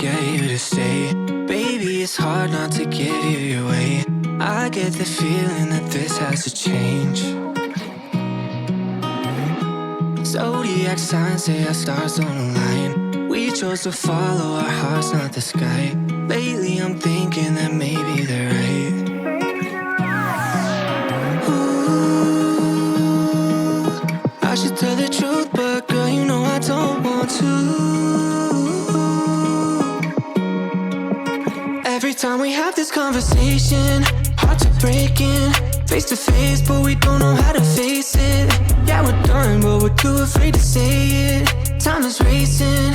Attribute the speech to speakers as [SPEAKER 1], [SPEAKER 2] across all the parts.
[SPEAKER 1] get you to stay. Baby, it's hard not to give you your way. I get the feeling that this has to change. Zodiac signs say our stars don't align. We chose to follow our hearts, not the sky. Lately I'm thinking that maybe they're right. Ooh, I should tell the truth, but girl, you know I don't want to. Every time we have this conversation, hearts are breaking, face to face, but we don't know how to face it. Yeah, we're done, but we're too afraid to say it. Time is racing.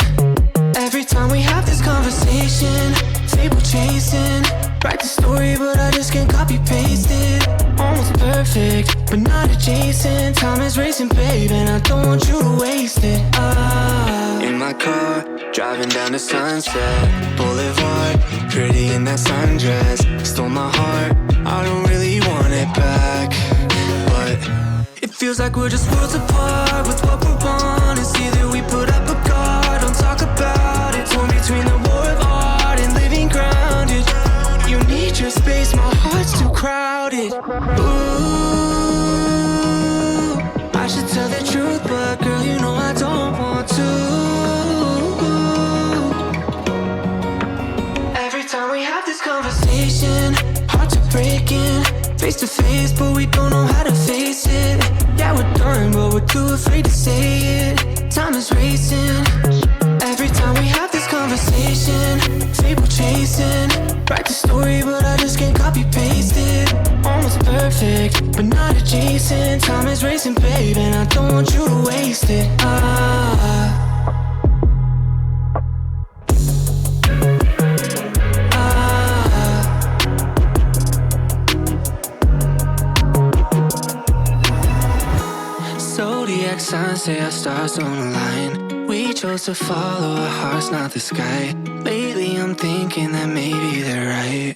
[SPEAKER 1] Every time we have this conversation, fable chasing, write the story, but I just can't copy paste it. Almost perfect, but not adjacent. Time is racing, babe, and I don't want you to waste it. In my car, driving down to Sunset Boulevard, pretty in that sundress, stole my heart. I don't really want it back, but it feels like we're just worlds apart with what we're on. It's either we put up a guard, don't talk about it. Torn between the war of art and living grounded. You need your space, my heart's too crowded. Ooh, I should tell the truth, but girl, you know I don't want to. Every time we have this conversation, hearts are breaking, face to face, but we don't know how to face it. Yeah, we're done, but we're too afraid to say it. Time is racing. Every time we have this conversation, fable chasing, write the story, but I just can't copy paste it. Almost perfect, but not adjacent. Time is racing, babe, and I don't want you to waste it. Zodiac signs say our stars don't align. We chose to follow our hearts, not the sky. Lately I'm thinking that maybe they're right.